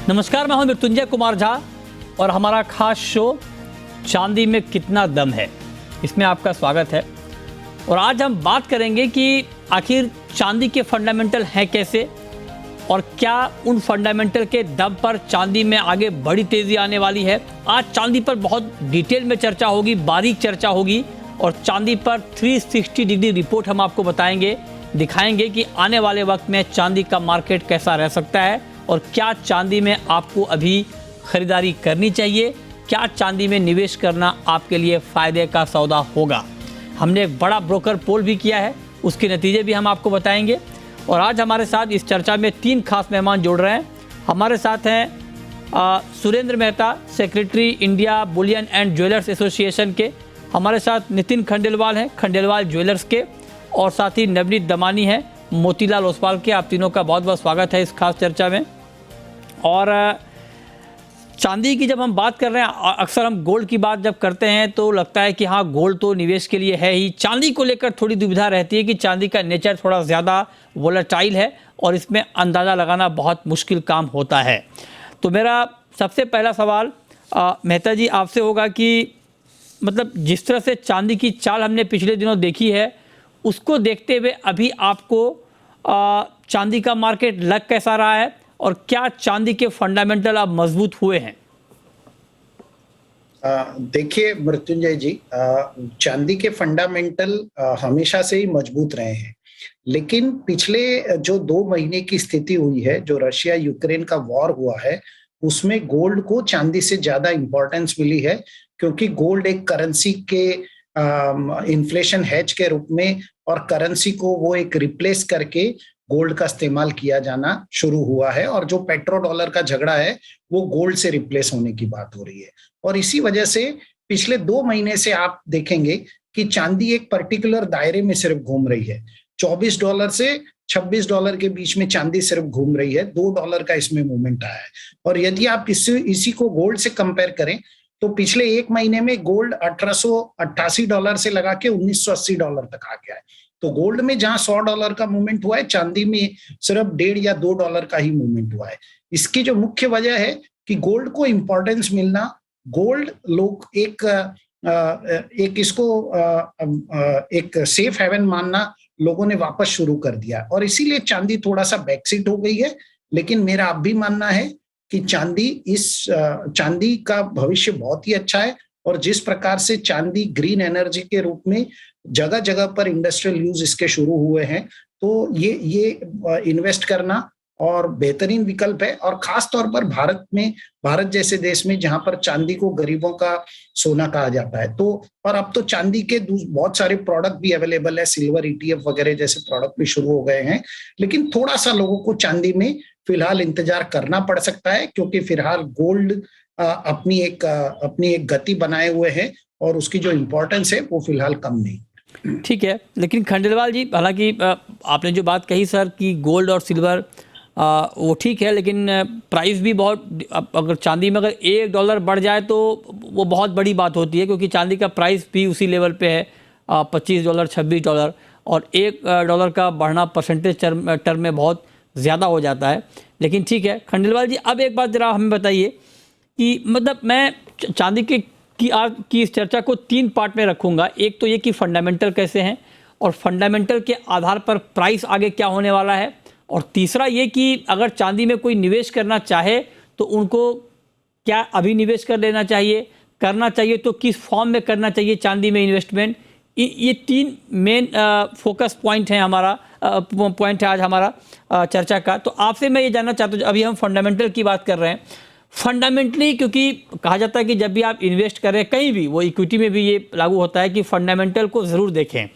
नमस्कार, मैं हूं मृत्युंजय कुमार झा और हमारा खास शो चांदी में कितना दम है, इसमें आपका स्वागत है। और आज हम बात करेंगे कि आखिर चांदी के फंडामेंटल हैं कैसे और क्या उन फंडामेंटल के दम पर चांदी में आगे बड़ी तेज़ी आने वाली है। आज चांदी पर बहुत डिटेल में चर्चा होगी, बारीक चर्चा होगी और चांदी पर 360 डिग्री रिपोर्ट हम आपको बताएंगे, दिखाएंगे कि आने वाले वक्त में चांदी का मार्केट कैसा रह सकता है और क्या चांदी में आपको अभी खरीदारी करनी चाहिए, क्या चांदी में निवेश करना आपके लिए फ़ायदे का सौदा होगा। हमने एक बड़ा ब्रोकर पोल भी किया है, उसके नतीजे भी हम आपको बताएंगे। और आज हमारे साथ इस चर्चा में 3 खास मेहमान जुड़ रहे हैं। हमारे साथ हैं Surendra Mehta, secretary India Boolean and jewellers association के। हमारे साथ नितिन खंडेलवाल हैं, खंडेलवाल ज्वेलर्स के। और साथ ही नवनीत दमानी हैं, मोतीलाल ओसवाल के। आप तीनों का बहुत बहुत स्वागत है इस खास चर्चा में। और चांदी की जब हम बात कर रहे हैं, अक्सर हम गोल्ड की बात जब करते हैं तो लगता है कि हाँ, गोल्ड तो निवेश के लिए है ही। चांदी को लेकर थोड़ी दुविधा रहती है कि चांदी का नेचर थोड़ा ज़्यादा वोलेटाइल है और इसमें अंदाज़ा लगाना बहुत मुश्किल काम होता है। तो मेरा सबसे पहला सवाल मेहता जी आपसे होगा कि मतलब जिस तरह से चांदी की चाल हमने पिछले दिनों देखी है, उसको देखते हुए अभी आपको चांदी का मार्केट लग कैसा रहा है और क्या चांदी के फंडामेंटल अब मजबूत हुए हैं? देखिए मृत्युंजय जी, चांदी के फंडामेंटल हमेशा से ही मजबूत रहे हैं, लेकिन पिछले जो 2 महीने की स्थिति हुई है, जो रशिया यूक्रेन का वॉर हुआ है, उसमें गोल्ड को चांदी से ज्यादा इंपॉर्टेंस मिली है, क्योंकि गोल्ड एक करेंसी के इन्फ्लेशन हेज के रूप में और करेंसी को वो एक रिप्लेस करके गोल्ड का इस्तेमाल किया जाना शुरू हुआ है। और जो पेट्रो डॉलर का झगड़ा है वो गोल्ड से रिप्लेस होने की बात हो रही है। और इसी वजह से पिछले 2 महीने से आप देखेंगे कि चांदी एक पर्टिकुलर दायरे में सिर्फ घूम रही है। $24 से $26 के बीच में चांदी सिर्फ घूम रही है। $2 का इसमें मूवमेंट आया है। और यदि आप इसी को गोल्ड से कंपेयर करें तो पिछले 1 महीने में गोल्ड $1888 से लगा के $1980 तक आ गया है। तो गोल्ड में जहां $100 का मूवमेंट हुआ है, चांदी में सिर्फ $1.5 या $2 का ही मूवमेंट हुआ है। इसकी जो मुख्य वजह है कि गोल्ड को इंपॉर्टेंस मिलना, गोल्ड लोग एक इसको एक सेफ हेवन मानना लोगों ने वापस शुरू कर दिया और इसीलिए चांदी थोड़ा सा बैकसीट हो गई है। लेकिन मेरा अब भी मानना है कि चांदी का भविष्य बहुत ही अच्छा है। और जिस प्रकार से चांदी ग्रीन एनर्जी के रूप में जगह जगह पर इंडस्ट्रियल यूज इसके शुरू हुए हैं, तो ये इन्वेस्ट करना और बेहतरीन विकल्प है। और खास तौर पर भारत जैसे देश में जहां पर चांदी को गरीबों का सोना कहा जाता है, तो और अब तो चांदी के बहुत सारे प्रोडक्ट भी अवेलेबल है, सिल्वर ईटीएफ वगैरह जैसे प्रोडक्ट भी शुरू हो गए हैं। लेकिन थोड़ा सा लोगों को चांदी में फिलहाल इंतजार करना पड़ सकता है, क्योंकि फिलहाल गोल्ड अपनी एक गति बनाए हुए है और उसकी जो इम्पोर्टेंस है वो फिलहाल कम नहीं। ठीक है, लेकिन खंडेलवाल जी, हालांकि आपने जो बात कही सर कि गोल्ड और सिल्वर वो ठीक है, लेकिन प्राइस भी बहुत, अगर चांदी में अगर $1 बढ़ जाए तो वो बहुत बड़ी बात होती है, क्योंकि चांदी का प्राइस भी उसी लेवल पे है, $25 $26, और $1 का बढ़ना परसेंटेज टर्म में बहुत ज़्यादा हो जाता है। लेकिन ठीक है खंडेलवाल जी, अब एक बात ज़रा हमें बताइए कि मतलब मैं चांदी की इस चर्चा को 3 पार्ट में रखूँगा। एक तो ये कि फंडामेंटल कैसे हैं और फंडामेंटल के आधार पर प्राइस आगे क्या होने वाला है, और तीसरा ये कि अगर चांदी में कोई निवेश करना चाहे तो उनको क्या अभी निवेश कर लेना चाहिए, करना चाहिए तो किस फॉर्म में करना चाहिए चांदी में इन्वेस्टमेंट। ये 3 मेन फोकस पॉइंट है आज हमारा चर्चा का। तो आपसे मैं ये जानना चाहता हूँ, अभी हम फंडामेंटल की बात कर रहे हैं, फंडामेंटली, क्योंकि कहा जाता है कि जब भी आप इन्वेस्ट कर रहे हैं कहीं भी, वो इक्विटी में भी ये लागू होता है कि फंडामेंटल को ज़रूर देखें।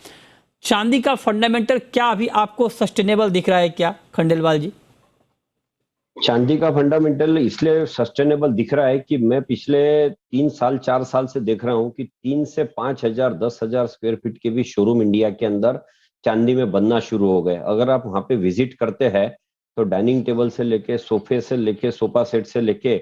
चांदी का फंडामेंटल क्या अभी आपको सस्टेनेबल दिख रहा है क्या खंडेलवाल जी? चांदी का फंडामेंटल इसलिए सस्टेनेबल दिख रहा है कि मैं पिछले 4 साल से देख रहा हूं कि 3 से 5,000 10,000 स्क्वायर फीट के भी शोरूम इंडिया के अंदर चांदी में बनना शुरू हो गए। अगर आप वहां पे विजिट करते हैं तो डाइनिंग टेबल से लेके सोफे से लेके सोफा सेट से लेके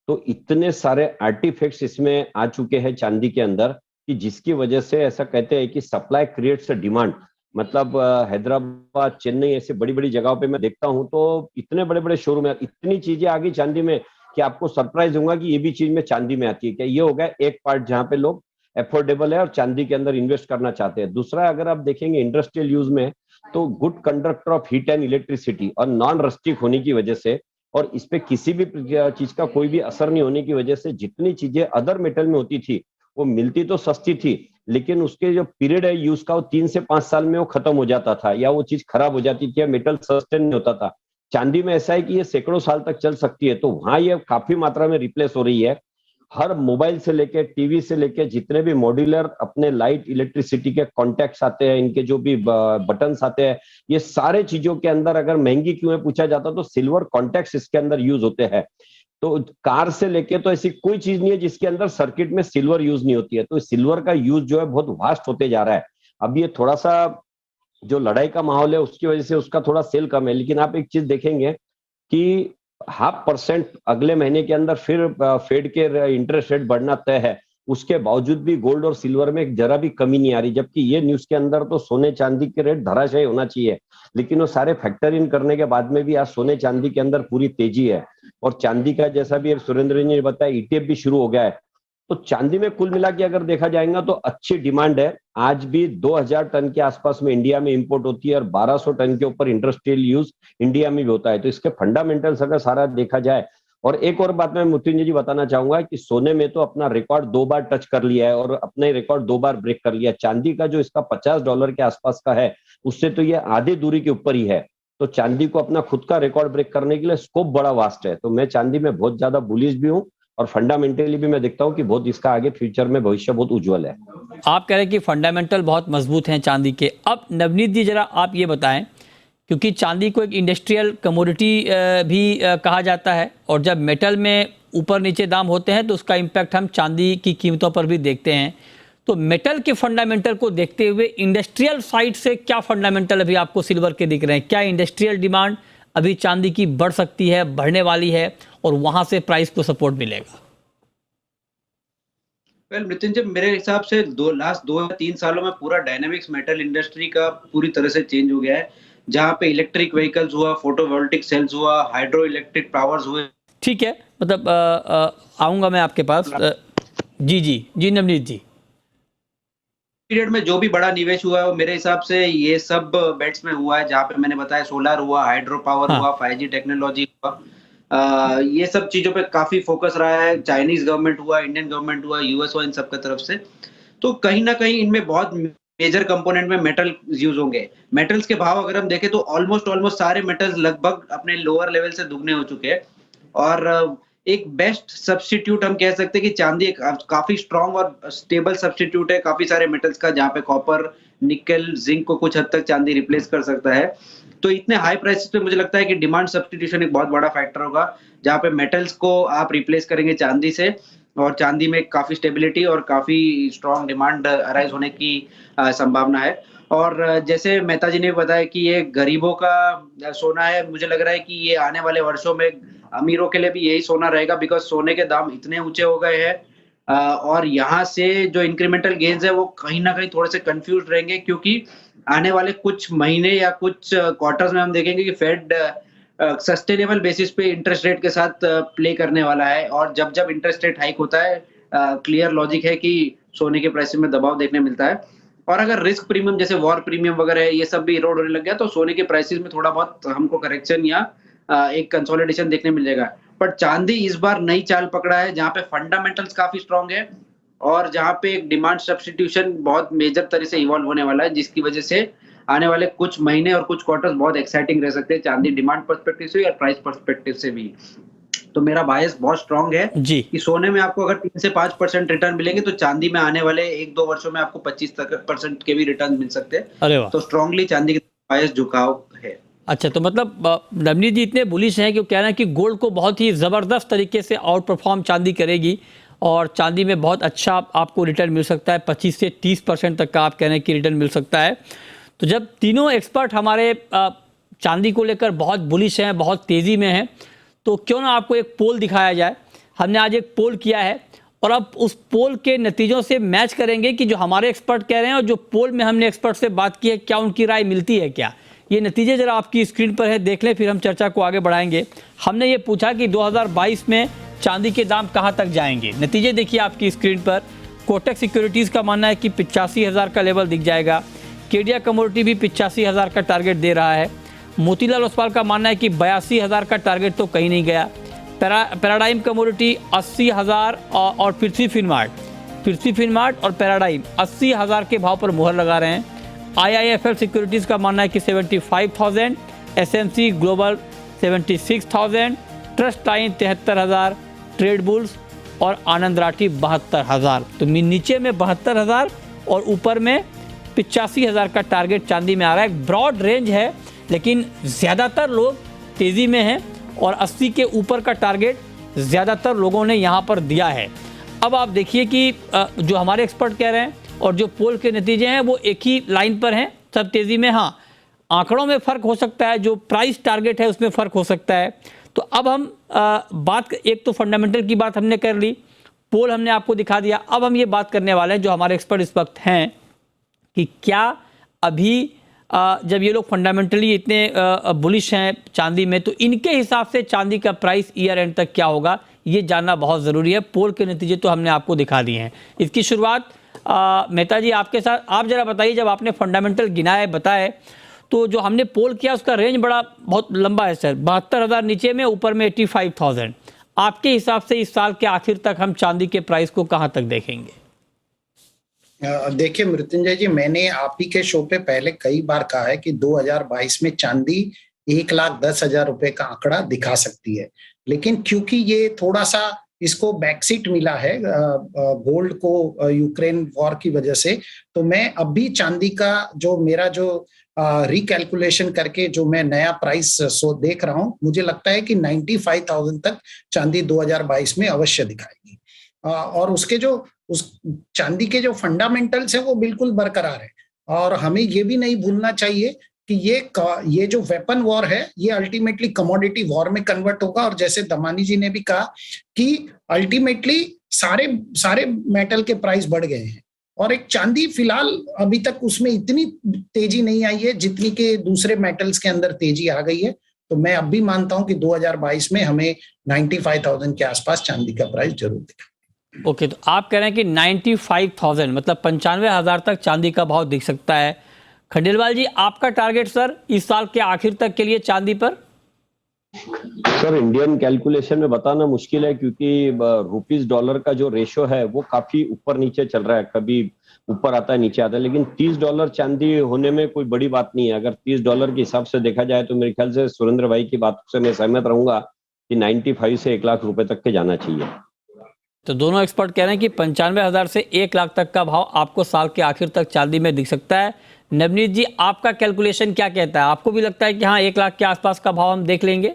तो इतने सारे आर्टिफैक्ट्स इसमें आ चुके हैं चांदी के अंदर कि जिसकी वजह से ऐसा कहते हैं कि सप्लाई क्रिएट्स अ डिमांड। मतलब हैदराबाद, चेन्नई ऐसे बड़ी बड़ी जगहों पे मैं देखता हूं तो इतने बड़े बड़े शोरूम है, इतनी चीजें आ गई चांदी में कि आपको सरप्राइज होगा कि ये भी चीज में चांदी में आती है क्या। ये हो गया एक पार्ट जहां पे लोग एफोर्डेबल है और चांदी के अंदर इन्वेस्ट करना चाहते हैं। दूसरा, अगर आप देखेंगे इंडस्ट्रियल यूज में, तो good conductor of heat and electricity और नॉन रस्टिक होने की वजह से, और इस पे किसी भी चीज का कोई भी असर नहीं होने की वजह से, जितनी चीजें अदर मेटल में होती थी वो मिलती तो सस्ती थी, लेकिन उसके जो पीरियड है यूज का वो 3 से 5 साल में वो खत्म हो जाता था, या वो चीज खराब हो जाती थी, या मेटल सस्टेन नहीं होता था। चांदी में ऐसा है कि ये सैकड़ों साल तक चल सकती है, तो वहां ये काफी मात्रा में रिप्लेस हो रही है। हर मोबाइल से लेके टीवी से लेके जितने भी मॉड्यूलर अपने लाइट इलेक्ट्रिसिटी के कॉन्टैक्ट्स आते हैं, इनके जो भी बटन्स आते हैं, ये सारे चीजों के अंदर अगर महंगी क्यों है पूछा जाता तो सिल्वर कॉन्टैक्ट्स इसके अंदर यूज होते हैं। तो कार से लेके तो ऐसी कोई चीज नहीं है जिसके अंदर सर्किट में सिल्वर यूज नहीं होती है। तो सिल्वर का यूज जो है बहुत वास्ट होते जा रहा है। अब ये थोड़ा सा जो लड़ाई का माहौल है उसकी वजह से उसका थोड़ा सेल कम है, लेकिन आप एक चीज देखेंगे कि 0.5% अगले महीने के अंदर फिर फेड के इंटरेस्ट रेट बढ़ना तय है। उसके बावजूद भी गोल्ड और सिल्वर में जरा भी कमी नहीं आ रही, जबकि ये न्यूज के अंदर तो सोने चांदी के रेट धराशायी होना चाहिए, लेकिन वो सारे फैक्टर इन करने के बाद में भी आज सोने चांदी के अंदर पूरी तेजी है। और चांदी का जैसा भी सुरेंद्र जी ने बताया ईटीएफ भी शुरू हो गया है। तो चांदी में कुल मिला के अगर देखा जाएगा तो अच्छी डिमांड है। आज भी 2000 टन के आसपास में इंडिया में इंपोर्ट होती है और 1200 टन के ऊपर इंडस्ट्रियल यूज इंडिया में भी होता है। तो इसके फंडामेंटल्स अगर सारा देखा जाए, और एक और बात मैं मृत्युंजय जी बताना चाहूंगा कि सोने में तो अपना रिकॉर्ड 2 बार टच कर लिया है और अपना ही रिकॉर्ड 2 बार ब्रेक कर लिया। चांदी का जो इसका $50 के आसपास का है, उससे तो ये आधी दूरी के ऊपर ही है। तो चांदी को अपना खुद का रिकॉर्ड ब्रेक करने के लिए स्कोप बड़ा वास्ट है। तो मैं चांदी में बहुत ज्यादा बुलिश भी हूँ और फंडामेंटली भी मैं देखता हूँ कि बहुत इसका आगे फ्यूचर में भविष्य बहुत उज्जवल है। आप कह रहे हैं कि फंडामेंटल बहुत मजबूत हैं चांदी के। अब नवनीत जी जरा आप ये बताएं, क्योंकि चांदी को एक इंडस्ट्रियल कमोडिटी भी कहा जाता है, और जब मेटल में ऊपर नीचे दाम होते हैं तो उसका इम्पैक्ट हम चांदी की कीमतों पर भी देखते हैं। तो मेटल के फंडामेंटल को देखते हुए इंडस्ट्रियल साइड से क्या फंडामेंटल अभी आपको सिल्वर के दिख रहे हैं? क्या इंडस्ट्रियल डिमांड अभी चांदी की बढ़ सकती है, बढ़ने वाली है, और वहां से प्राइस को सपोर्ट मिलेगा? वेल मृत्युंजय, मेरे हिसाब से लास्ट 2 या 3 सालों में पूरा डायनामिक्स मेटल इंडस्ट्री का पूरी तरह से चेंज हो गया है। जहां पे इलेक्ट्रिक व्हीकल्स हुआ, फोटोवोल्टिक सेल्स हुआ, हाइड्रो इलेक्ट्रिक पावर्स हुए। ठीक है, मतलब आऊंगा मैं आपके पास। जी नवनीत जी। पीरियड में जो भी बड़ा निवेश हुआ है वो मेरे हिसाब से ये सब बेट्स में हुआ है, जहाँ पे मैंने बताया सोलर हुआ, हाइड्रो पावर हुआ, 5G टेक्नोलॉजी हुआ। ये सब चीजों पे काफी फोकस रहा है। चाइनीज गवर्नमेंट हुआ, इंडियन गवर्नमेंट हुआ, यूएस हुआ, इन सब की तरफ से। तो कहीं ना कहीं इनमें बहुत मेजर कंपोनेंट में मेटल यूज होंगे। मेटल्स के भाव अगर हम देखें तो ऑलमोस्ट सारे मेटल्स लगभग अपने लोअर लेवल से दुगने हो चुके हैं। और एक बेस्ट सब्स्टिट्यूट हम कह सकते हैं कि चांदी एक काफी स्ट्रॉन्ग और स्टेबल सब्स्टिट्यूट है काफी सारे मेटल्स का, जहाँ पे कॉपर, निकल, जिंक को कुछ हद तक चांदी रिप्लेस कर सकता है। तो इतने हाई प्राइसेस पे मुझे लगता है कि डिमांड सब्स्टिट्यूशन एक बहुत बड़ा फैक्टर होगा, जहाँ पे मेटल्स को आप रिप्लेस करेंगे चांदी से, और चांदी में काफी स्टेबिलिटी और काफी स्ट्रॉन्ग डिमांड अराइज होने की संभावना है। और जैसे मेहता जी ने बताया कि ये गरीबों का सोना है, मुझे लग रहा है कि ये आने वाले वर्षों में अमीरों के लिए भी यही सोना रहेगा, बिकॉज सोने के दाम इतने ऊंचे हो गए हैं। और यहाँ से जो इंक्रीमेंटल गेन्स है वो कहीं ना कहीं थोड़े से कंफ्यूज रहेंगे, क्योंकि आने वाले कुछ महीने या कुछ क्वार्टर्स में हम देखेंगे कि फेड सस्टेनेबल बेसिस पे इंटरेस्ट रेट के साथ प्ले करने वाला है। और जब जब इंटरेस्ट रेट हाइक होता है, क्लियर लॉजिक है कि सोने के प्राइस में दबाव देखने मिलता है। और अगर रिस्क प्रीमियम जैसे वॉर प्रीमियम वगैरह है, ये सब भी इरोड होने लग गया, तो सोने के प्राइसेस में थोड़ा बहुत हमको करेक्शन या एक कंसोलिडेशन देखने मिल जाएगा। पर चांदी इस बार नई चाल पकड़ा है, जहाँ पे फंडामेंटल्स काफी स्ट्रांग है और जहाँ पे एक डिमांड सब्स्टिट्यूशन बहुत मेजर तरह से इवॉल्व होने वाला है, जिसकी वजह से आने वाले कुछ महीने और कुछ क्वार्टर्स बहुत एक्साइटिंग रह सकते हैं, चांदी डिमांड पर्सपेक्टिव से और प्राइस पर्सपेक्टिव से भी। तो मेरा बायस बहुत स्ट्रांग है जी कि सोने में आपको अगर 3 से 5% रिटर्न मिलेंगे, तो चांदी में आने वाले 1-2 वर्षों में आपको 25% के भी रिटर्न मिल सकते हैं। अरे वाह, तो स्ट्रांगली चांदी की बायस झुकाव है। अच्छा, तो मतलब नवनीत जी इतने बुलिश हैं कि वो कह रहे हैं कि गोल्ड को बहुत ही ज़बरदस्त तरीके से आउट परफॉर्म चांदी करेगी और चांदी में बहुत अच्छा आपको रिटर्न मिल सकता है, 25 से 30% तक का आप कह रहे हैं कि रिटर्न मिल सकता है। तो जब तीनों एक्सपर्ट हमारे चांदी को लेकर बहुत बुलिश हैं, बहुत तेज़ी में हैं, तो क्यों ना आपको एक पोल दिखाया जाए। हमने आज एक पोल किया है और अब उस पोल के नतीजों से मैच करेंगे कि जो हमारे एक्सपर्ट कह रहे हैं और जो पोल में हमने एक्सपर्ट से बात की है, क्या उनकी राय मिलती है क्या। ये नतीजे ज़रा आपकी स्क्रीन पर है, देख लें, फिर हम चर्चा को आगे बढ़ाएंगे। हमने ये पूछा कि 2022 में चांदी के दाम कहाँ तक जाएंगे। नतीजे देखिए आपकी स्क्रीन पर। कोटक सिक्योरिटीज़ का मानना है कि 85,000 का लेवल दिख जाएगा। केडिया कमोडिटी भी 85,000 का टारगेट दे रहा है। मोतीलाल ओसवाल का मानना है कि 82,000 का टारगेट तो कहीं नहीं गया। पैराडाइम कमोडिटी 80,000 और पृथ्वी फिनमार्ट और पैराडाइम 80,000 के भाव पर मुहर लगा रहे हैं। IIFL सिक्योरिटीज़ का मानना है कि 75,000, SMC global 76,000, trust line 73,000, trade bulls और आनंद राठी 72,000। तो नीचे में 72,000 और ऊपर में 85,000 का टारगेट चांदी में आ रहा है। एक ब्रॉड रेंज है, लेकिन ज़्यादातर लोग तेज़ी में हैं और 80 के ऊपर का टारगेट ज़्यादातर लोगों ने यहाँ पर दिया है। अब आप देखिए कि जो हमारे एक्सपर्ट कह रहे हैं और जो पोल के नतीजे हैं वो एक ही लाइन पर हैं, सब तेज़ी में। हाँ, आंकड़ों में फ़र्क हो सकता है, जो प्राइस टारगेट है उसमें फ़र्क हो सकता है। तो अब हम बात, एक तो फंडामेंटल की बात हमने कर ली, पोल हमने आपको दिखा दिया। अब हम ये बात करने वाले हैं, जो हमारे एक्सपर्ट इस वक्त हैं, कि क्या अभी जब ये लोग फंडामेंटली इतने बुलिश हैं चांदी में, तो इनके हिसाब से चांदी का प्राइस ईयर एंड तक क्या होगा, ये जानना बहुत ज़रूरी है। पोल के नतीजे तो हमने आपको दिखा दिए हैं। इसकी शुरुआत मेहता जी आपके साथ, आप ज़रा बताइए, जब आपने फंडामेंटल गिनाए बताए, तो जो हमने पोल किया उसका रेंज बहुत लंबा है सर, 72,000 नीचे में, ऊपर में 85,000। आपके हिसाब से इस साल के आखिर तक हम चांदी के प्राइस को कहाँ तक देखेंगे? देखिए मृत्युंजय जी, मैंने आप ही के शो पे पहले कई बार कहा है कि 2022 में चांदी 1,10,000 रुपए का आंकड़ा दिखा सकती है, लेकिन क्योंकि ये थोड़ा सा इसको बैकसीट मिला है गोल्ड को यूक्रेन वॉर की वजह से, तो मैं अभी चांदी का जो मेरा जो रिकैलकुलेशन करके जो मैं नया प्राइस देख रहा हूं, मुझे लगता है कि 95,000 तक चांदी 2022 में अवश्य दिखाएगी। और उसके जो उस चांदी के जो फंडामेंटल्स हैं वो बिल्कुल बरकरार है। और हमें ये भी नहीं भूलना चाहिए कि ये जो वेपन वॉर है ये अल्टीमेटली कमोडिटी वॉर में कन्वर्ट होगा। और जैसे दमानी जी ने भी कहा कि अल्टीमेटली सारे मेटल के प्राइस बढ़ गए हैं, और एक चांदी फिलहाल अभी तक उसमें इतनी तेजी नहीं आई है जितनी के दूसरे मेटल्स के अंदर तेजी आ गई है। तो मैं अब भी मानता हूं कि 2022 में हमें 95,000 के आसपास चांदी का प्राइस जरूर दिखेगा। ओके, तो आप कह रहे हैं कि 95,000 मतलब 95,000 तक चांदी का भाव दिख सकता है। खंडेलवाल जी, आपका टारगेट सर इस साल के आखिर तक के लिए चांदी पर? सर, इंडियन कैलकुलेशन में बताना मुश्किल है, क्योंकि रुपीस डॉलर का जो रेशो है वो काफी ऊपर नीचे चल रहा है, कभी ऊपर आता है नीचे आता है। लेकिन $30 चांदी होने में कोई बड़ी बात नहीं है। अगर $30 के हिसाब से देखा जाए तो मेरे ख्याल से सुरेंद्र भाई की बात से मैं सहमत रहूंगा कि 95 से 1 लाख रुपए तक के जाना चाहिए। तो दोनों एक्सपर्ट कह रहे हैं कि 95,000 से 1 लाख तक का भाव आपको साल के आखिर तक चांदी में दिख सकता है। नवनीत जी, आपका कैलकुलेशन क्या कहता है? आपको भी लगता है कि हाँ 1 लाख के आसपास का भाव हम देख लेंगे?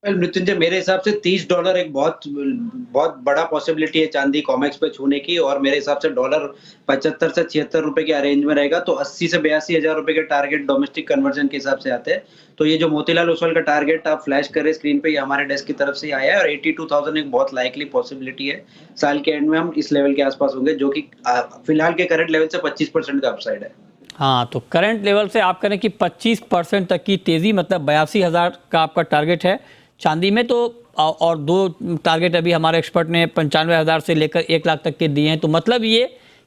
मृत्युंजय, मेरे हिसाब से $30 एक बहुत बड़ा पॉसिबिलिटी है चांदी कॉमेक्स पे छूने की, और मेरे हिसाब से डॉलर 75 से 76 रुपए के रेंज में रहेगा। तो 80 से 82,000 रुपए के टारगेट डोमेस्टिक कन्वर्जन के हिसाब से आते हैं। तो ये जो मोतीलाल ओसवाल का टारगेट आप फ्लैश कर रहे स्क्रीन पे, ये हमारे डेस्क की तरफ से आया है, और 82,000 एक बहुत लाइकली पॉसिबिलिटी है। साल के एंड में हम इस लेवल के आसपास होंगे, जो कि फिलहाल के करंट लेवल से 25% का अपसाइड है। हाँ, तो करंट लेवल से आप करें कि 25% तक की तेजी, मतलब 82,000 का आपका टारगेट है चांदी में। तो और दो टारगेट अभी हमारे एक्सपर्ट ने 95,000 से लेकर 1 लाख तक के दिए हैं। तो मतलब ये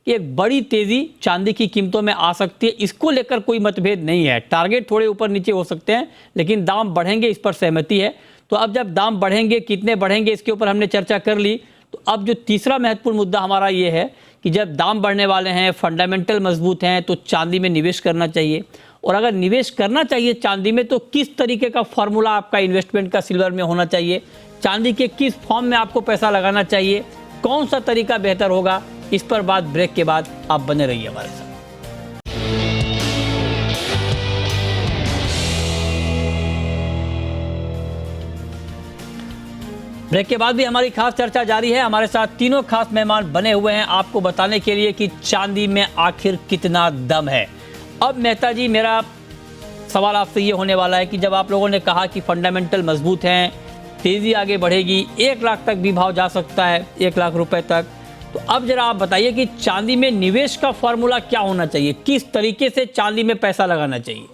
कि एक बड़ी तेज़ी चांदी की कीमतों में आ सकती है, इसको लेकर कोई मतभेद नहीं है। टारगेट थोड़े ऊपर नीचे हो सकते हैं, लेकिन दाम बढ़ेंगे, इस पर सहमति है। तो अब जब दाम बढ़ेंगे, कितने बढ़ेंगे, इसके ऊपर हमने चर्चा कर ली। तो अब जो तीसरा महत्वपूर्ण मुद्दा हमारा ये है कि जब दाम बढ़ने वाले हैं, फंडामेंटल मजबूत हैं, तो चांदी में निवेश करना चाहिए। और अगर निवेश करना चाहिए चांदी में, तो किस तरीके का फॉर्मूला आपका इन्वेस्टमेंट का सिल्वर में होना चाहिए, चांदी के किस फॉर्म में आपको पैसा लगाना चाहिए, कौन सा तरीका बेहतर होगा, इस पर बात ब्रेक के बाद आप बने रहिए हमारे साथ। ब्रेक के बाद भी हमारी खास चर्चा जारी है। हमारे साथ तीनों खास मेहमान बने हुए हैं आपको बताने के लिए कि चांदी में आखिर कितना दम है। अब मेहता जी, मेरा सवाल आपसे ये होने वाला है कि जब आप लोगों ने कहा कि फंडामेंटल मजबूत हैं, तेज़ी आगे बढ़ेगी, 1 लाख तक भी भाव जा सकता है, 1 लाख रुपए तक, तो अब जरा आप बताइए कि चांदी में निवेश का फॉर्मूला क्या होना चाहिए, किस तरीके से चांदी में पैसा लगाना चाहिए?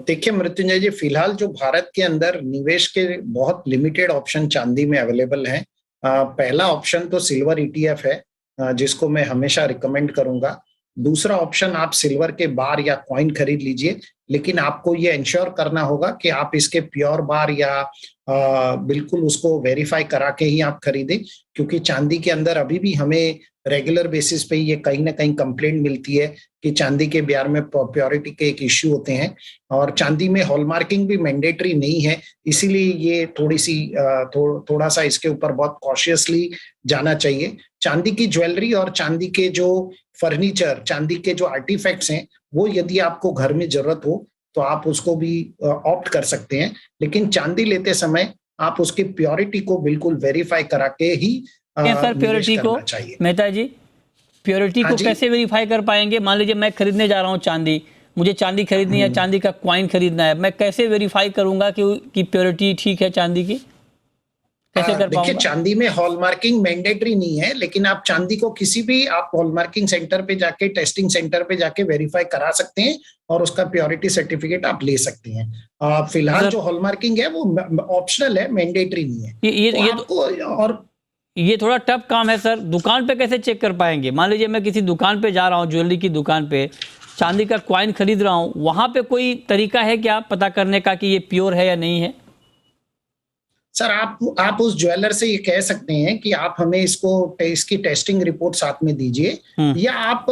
देखिए मृत्युंजय जी, फिलहाल जो भारत के अंदर निवेश के बहुत लिमिटेड ऑप्शन चांदी में अवेलेबल हैं। पहला ऑप्शन तो सिल्वर ईटीएफ है, जिसको मैं हमेशा रिकमेंड करूंगा। दूसरा ऑप्शन, आप सिल्वर के बार या कॉइन खरीद लीजिए, लेकिन आपको ये इंश्योर करना होगा कि आप इसके प्योर बार या बिल्कुल उसको वेरीफाई करा के ही आप खरीदें, क्योंकि चांदी के अंदर अभी भी हमें रेगुलर बेसिस पे ये कहीं ना कहीं कंप्लेंट मिलती है कि चांदी के बार में प्योरिटी के एक इश्यू होते हैं, और चांदी में हॉलमार्किंग भी मैंडेटरी नहीं है। इसीलिए ये थोड़ा सा इसके ऊपर बहुत कॉशियसली जाना चाहिए। चांदी की ज्वेलरी और चांदी के जो फर्नीचर, चांदी के जो आर्टिफैक्ट्स हैं, वो यदि आपको घर में जरूरत हो तो आप उसको भी ऑप्ट कर सकते हैं, लेकिन चांदी लेते समय आप उसकी प्योरिटी को बिल्कुल वेरीफाई करा के ही सर प्योरिटी को, मेहता जी, प्योरिटी को कैसे वेरीफाई कर पाएंगे? मान लीजिए मैं खरीदने जा रहा हूँ चांदी, मुझे चांदी खरीदनी है, चांदी का कॉइन खरीदना है, मैं कैसे वेरीफाई करूंगा कि प्योरिटी ठीक है चांदी की? कैसे कर पाऊंगा? देखिए, चांदी में हॉलमार्किंग मैंडेटरी नहीं है, लेकिन आप चांदी को किसी भी आप हॉलमार्किंग सेंटर पे जाके, टेस्टिंग सेंटर पे जाके वेरीफाई करा सकते हैं और उसका प्योरिटी सर्टिफिकेट आप ले सकते हैं। फिलहाल जो हॉलमार्किंग है वो ऑप्शनल है, मैंडेटरी नहीं है। ये थोड़ा टफ काम है सर। दुकान पे कैसे चेक कर पाएंगे? मान लीजिए मैं किसी दुकान पे जा रहा हूँ, ज्वेलरी की दुकान पे, चांदी का कॉइन खरीद रहा हूँ, वहां पे कोई तरीका है क्या पता करने का कि ये प्योर है या नहीं है? सर, आप उस ज्वेलर से ये कह सकते हैं कि आप हमें इसकी टेस्टिंग रिपोर्ट साथ में दीजिए, या आप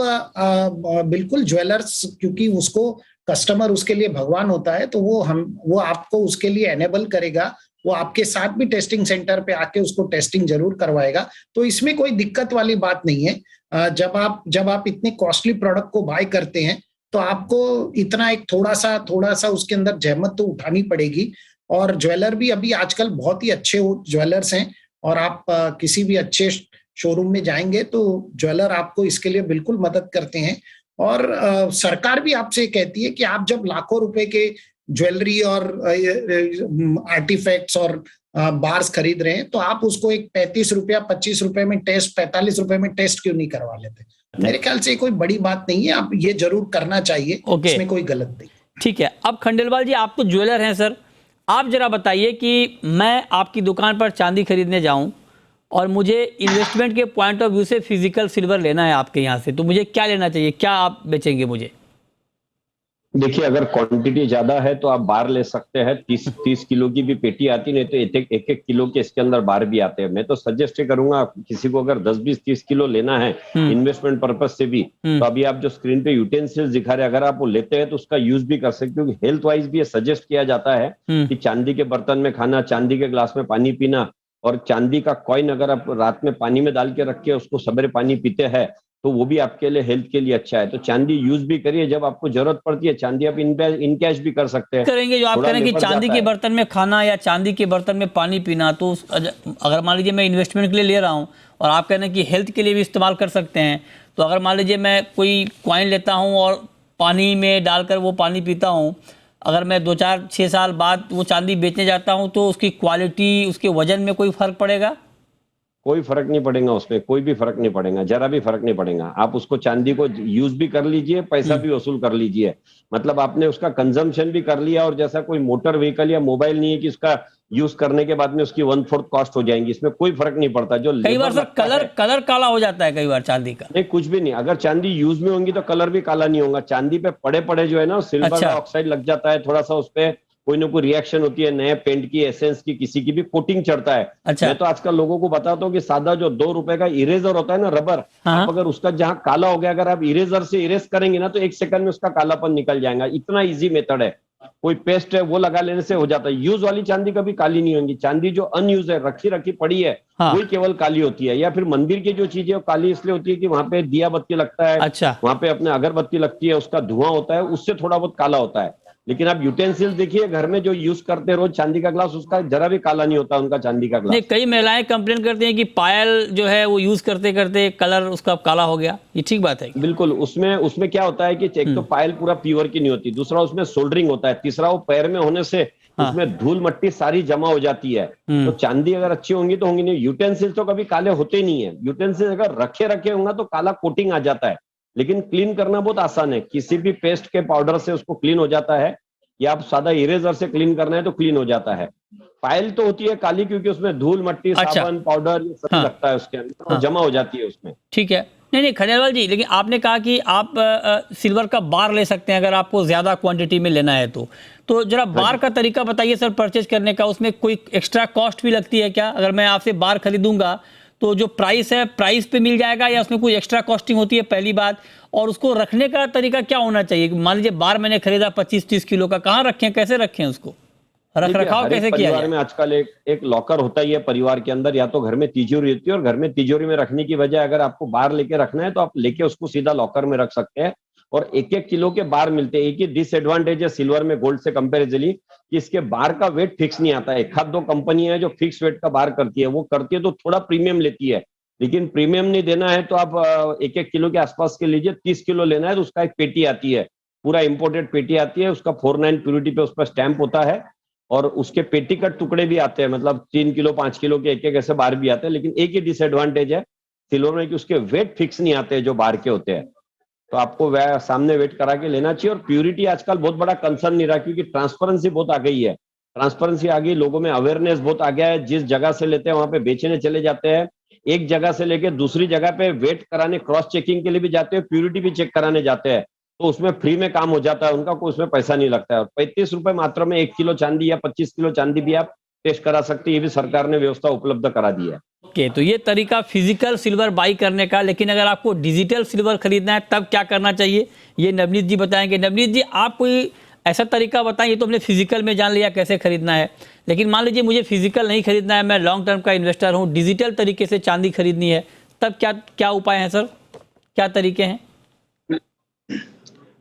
बिल्कुल ज्वेलर्स, क्योंकि उसको कस्टमर उसके लिए भगवान होता है, तो वो आपको उसके लिए एनेबल करेगा, वो आपके साथ भी टेस्टिंग सेंटर पे आके उसको टेस्टिंग जरूर करवाएगा। तो इसमें कोई दिक्कत वाली बात नहीं है। जब आप इतने कॉस्टली प्रोडक्ट को बाय करते हैं तो आपको इतना एक थोड़ा सा उसके अंदर जहमत तो उठानी पड़ेगी। और ज्वेलर भी अभी आजकल बहुत ही अच्छे ज्वेलर्स हैं, और आप किसी भी अच्छे शोरूम में जाएंगे तो ज्वेलर आपको इसके लिए बिल्कुल मदद करते हैं। और सरकार भी आपसे कहती है कि आप जब लाखों रुपए के ज्वेलरी और आर्टिफैक्ट्स और बार्स खरीद रहे हैं तो आप उसको एक 35 रुपया 25 रुपए में टेस्ट, 45 रुपए में टेस्ट क्यों नहीं करवा लेते? मेरे ख्याल से कोई बड़ी बात नहीं है, आप ये जरूर करना चाहिए। इसमें कोई गलत नहीं। ठीक है। अब खंडेलवाल जी, आप तो ज्वेलर हैं सर, आप जरा बताइए कि मैं आपकी दुकान पर चांदी खरीदने जाऊं और मुझे इन्वेस्टमेंट के पॉइंट ऑफ व्यू से फिजिकल सिल्वर लेना है आपके यहाँ से, तो मुझे क्या लेना चाहिए? क्या आप बेचेंगे मुझे? देखिए, अगर क्वांटिटी ज्यादा है तो आप बार ले सकते हैं। 30 किलो की भी पेटी आती, नहीं तो एक किलो के इसके अंदर बार भी आते हैं। मैं तो सजेस्ट करूंगा किसी को अगर 10, 20, 30 किलो लेना है इन्वेस्टमेंट पर्पज से भी, तो अभी आप जो स्क्रीन पे यूटेंसिल्स दिखा रहे हैं, अगर आप वो लेते हैं तो उसका यूज भी कर सकते हैं, क्योंकि हेल्थ वाइज भी ये सजेस्ट किया जाता है कि चांदी के बर्तन में खाना, चांदी के ग्लास में पानी पीना, और चांदी का कॉइन अगर आप रात में पानी में डाल के रख के उसको सवेरे पानी पीते हैं तो वो भी आपके लिए, हेल्थ के लिए अच्छा है। तो चांदी यूज भी करिए, जब आपको जरूरत पड़ती है चांदी आप इन कैश भी कर सकते हैं। करेंगे जो आप कह रहे हैं कि चांदी के बर्तन में खाना या चांदी के बर्तन में पानी पीना, तो अगर मान लीजिए मैं इन्वेस्टमेंट के लिए ले रहा हूं और आप कह रहे हैं कि हेल्थ के लिए भी इस्तेमाल कर सकते हैं, तो अगर मान लीजिए मैं कोई कॉइन लेता हूँ और पानी में डालकर वो पानी पीता हूँ, अगर मैं 2, 4, 6 साल बाद वो चांदी बेचने जाता हूँ तो उसकी क्वालिटी, उसके वजन में कोई फर्क पड़ेगा? कोई फर्क नहीं पड़ेगा, उसमें कोई भी फर्क नहीं पड़ेगा, जरा भी फर्क नहीं पड़ेगा। आप उसको चांदी को यूज भी कर लीजिए, पैसा भी वसूल कर लीजिए, मतलब आपने उसका कंजम्पशन भी कर लिया। और जैसा कोई मोटर व्हीकल या मोबाइल नहीं है कि उसका यूज करने के बाद में उसकी 1/4 कॉस्ट हो जाएंगी, इसमें कोई फर्क नहीं पड़ता। जो कई बार सर कलर काला हो जाता है कई बार चांदी का। नहीं, कुछ भी नहीं, अगर चांदी यूज में होंगी तो कलर भी काला नहीं होगा। चांदी पे पड़े जो है ना, सिल्वर ऑक्साइड लग जाता है, थोड़ा सा उस पर कोई ना कोई रिएक्शन होती है, नए पेंट की, एसेंस की, किसी की भी कोटिंग चढ़ता है। मैं तो आजकल लोगों को बताता हूँ कि सादा जो 2 रुपए का इरेजर होता है ना, रबर, आप अगर उसका जहां काला हो गया, अगर आप इरेजर से इरेज करेंगे ना तो 1 सेकंड में उसका कालापन निकल जाएगा। इतना इजी मेथड है। कोई पेस्ट है वो लगा लेने से हो जाता है। यूज वाली चांदी कभी काली नहीं होगी। चांदी जो अनयूज है, रखी पड़ी है, वही केवल काली होती है। या फिर मंदिर की जो चीजें वो काली इसलिए होती है कि वहां पे दिया बत्ती लगता है, वहां पे अपने अगरबत्ती लगती है, उसका धुआं होता है, उससे थोड़ा बहुत काला होता है। लेकिन आप यूटेंसिल्स देखिए घर में जो यूज करते हैं रोज, चांदी का ग्लास, उसका जरा भी काला नहीं होता उनका चांदी का ग्लास। नहीं, कई महिलाएं कंप्लेन करती हैं कि पायल जो है वो यूज करते करते कलर उसका काला हो गया, ये ठीक बात है? बिल्कुल। उसमें क्या होता है कि एक तो पायल पूरा प्योर की नहीं होती, दूसरा उसमें सोल्डरिंग होता है, तीसरा वो पैर में होने से हाँ। उसमें धूल मट्टी सारी जमा हो जाती है। तो चांदी अगर अच्छी होंगी तो होंगी नहीं। यूटेंसिल्स तो कभी काले होते नहीं है। यूटेंसिल्स अगर रखे होंगे तो काला कोटिंग आ जाता है, लेकिन क्लीन करना बहुत आसान है। किसी भी पेस्ट के पाउडर से उसको क्लीन हो जाता है, या आप सादा इरेजर से क्लीन करना है तो क्लीन हो जाता है। फाइल तो होती है काली, क्योंकि उसमें धूल मट्टी, अच्छा। साबुन, पाउडर ये सब हाँ। लगता है उसके अंदर, हाँ। और जमा हो जाती है उसमें। ठीक है। नहीं खंडेलवाल जी, लेकिन आपने कहा कि आप सिल्वर का बार ले सकते हैं अगर आपको ज़्यादा क्वांटिटी में लेना है तो जरा बार का तरीका बताइए सर परचेज करने का। उसमें कोई एक्स्ट्रा कॉस्ट भी लगती है क्या? अगर मैं आपसे बार खरीदूंगा तो जो प्राइस है प्राइस पे मिल जाएगा, या उसमें कोई एक्स्ट्रा कॉस्टिंग होती है, पहली बात। और उसको रखने का तरीका क्या होना चाहिए? मान लीजिए बार मैंने खरीदा 25-30 किलो का, कहाँ रखें, कैसे रखें उसको, रख रखाव कैसे किया परिवार जाए? में आजकल एक लॉकर होता ही है परिवार के अंदर, या तो घर में तिजोरी होती है, और घर में तिजोरी में रखने की बजाय अगर आपको बार लेके रखना है तो आप लेके उसको सीधा लॉकर में रख सकते हैं। और 1-1 किलो के बार मिलते हैं। एक ही डिसएडवांटेज है सिल्वर में गोल्ड से कंपेरेटिवली कि इसके बार का वेट फिक्स नहीं आता है। एक आध दो कंपनी है जो फिक्स वेट का बार करती है, वो करती है तो थोड़ा प्रीमियम लेती है, लेकिन प्रीमियम नहीं देना है तो आप 1-1 किलो के आसपास के लीजिए। 30 किलो लेना है तो उसका एक पेटी आती है, पूरा इंपोर्टेड पेटी आती है, उसका 49 प्योरिटी पे उस पर स्टैंप होता है, और उसके पेटी कट टुकड़े भी आते हैं, मतलब 3 किलो 5 किलो के एक ऐसे बार भी आते हैं। लेकिन एक ही डिसएडवांटेज है सिल्वर में कि उसके वेट फिक्स नहीं आते जो बार के होते हैं, तो आपको वह सामने वेट करा के लेना चाहिए। और प्यूरिटी आजकल बहुत बड़ा कंसर्न नहीं रहा, क्योंकि ट्रांसपेरेंसी बहुत आ गई है। ट्रांसपेरेंसी आ गई, लोगों में अवेयरनेस बहुत आ गया है। जिस जगह से लेते हैं वहां पे बेचने चले जाते हैं, एक जगह से लेके दूसरी जगह पे वेट कराने, क्रॉस चेकिंग के लिए भी जाते हैं, प्यूरिटी भी चेक कराने जाते हैं, तो उसमें फ्री में काम हो जाता है उनका, कोई उसमें पैसा नहीं लगता है। और 35 रुपए मात्र में 1 किलो चांदी या 25 किलो चांदी भी आप टेस्ट करा सकते हैं। ये भी सरकार ने व्यवस्था उपलब्ध करा दी है। ओके, तो ये तरीका फिजिकल सिल्वर बाई करने का। लेकिन अगर आपको डिजिटल सिल्वर खरीदना है तब क्या करना चाहिए, ये नवनीत जी बताएंगे। नवनीत जी, आप कोई ऐसा तरीका बताएं। ये तो हमने फिजिकल में जान लिया कैसे खरीदना है, लेकिन मान लीजिए मुझे फिजिकल नहीं खरीदना है, मैं लॉन्ग टर्म का इन्वेस्टर हूँ, डिजिटल तरीके से चांदी खरीदनी है, तब क्या क्या उपाय हैं सर, क्या तरीके हैं?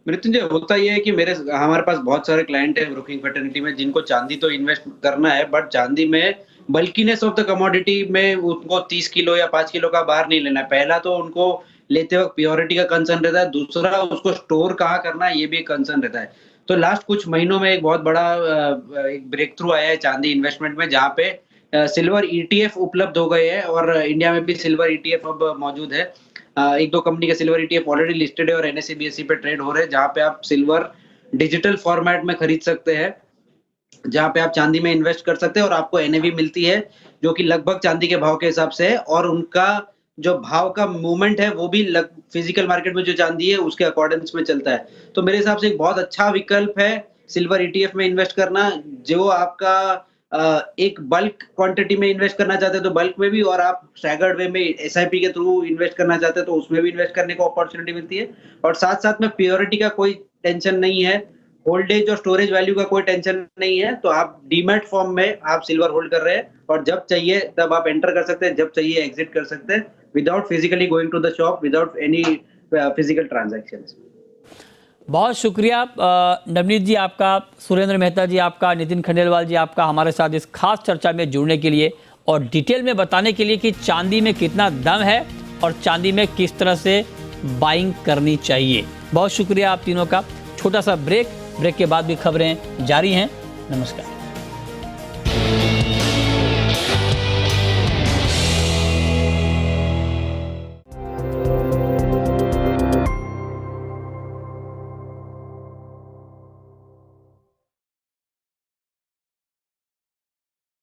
मृत्युंजय, होता यह है कि हमारे पास बहुत सारे क्लाइंट हैं ब्रोकिंग फैटर्निटी में जिनको चांदी तो इन्वेस्ट करना है, बट चांदी में बल्कीनेस ऑफ द कमोडिटी में उनको 30 किलो या 5 किलो का बार नहीं लेना है। पहला तो उनको लेते वक्त प्योरिटी का कंसर्न रहता है, दूसरा उसको स्टोर कहाँ करना है ये भी एक कंसर्न रहता है। तो लास्ट कुछ महीनों में एक बहुत बड़ा एक ब्रेक थ्रू आया है चांदी इन्वेस्टमेंट में, जहाँ पे सिल्वर ETF उपलब्ध हो गए हैं, और इंडिया में भी सिल्वर ETF अब मौजूद है। 1-2 कंपनी के सिल्वर ETF ऑलरेडी लिस्टेड है और NSE BSE पे ट्रेड हो रहे हैं, जहाँ पे आप सिल्वर डिजिटल फॉर्मेट में खरीद सकते हैं, जहाँ पे आप चांदी में इन्वेस्ट कर सकते हैं और आपको NAV मिलती है जो कि लगभग चांदी के भाव के हिसाब से है, और उनका जो भाव का मूवमेंट है वो भी फिजिकल मार्केट में जो चांदी है उसके अकॉर्डिंग्स में चलता है। तो मेरे हिसाब से एक बहुत अच्छा विकल्प है सिल्वर ETF में इन्वेस्ट करना। जो आपका एक बल्क क्वांटिटी में इन्वेस्ट करना चाहते हैं तो बल्क में भी, और आप स्टैगर्ड वे में SIP के थ्रू इन्वेस्ट करना चाहते हैं तो उसमें भी इन्वेस्ट करने को अपॉर्चुनिटी मिलती है। और साथ साथ में प्योरिटी का कोई टेंशन नहीं है, होल्डेज और स्टोरेज वैल्यू का कोई टेंशन नहीं है। तो आप डीमैट फॉर्म में आप सिल्वर होल्ड कर रहे हैं, और जब चाहिए तब आप एंटर कर सकते हैं, जब चाहिए एग्जिट कर सकते हैं, without physically going to the shop, without any physical transactions. बहुत शुक्रिया नवनीत जी आपका, सुरेंद्र मेहता जी आपका, नितिन खंडेलवाल जी आपका हमारे साथ इस खास चर्चा में जुड़ने के लिए और डिटेल में बताने के लिए कि चांदी में कितना दम है और चांदी में किस तरह से बाइंग करनी चाहिए। बहुत शुक्रिया आप तीनों का। छोटा सा ब्रेक के बाद भी खबरें जारी हैं। नमस्कार।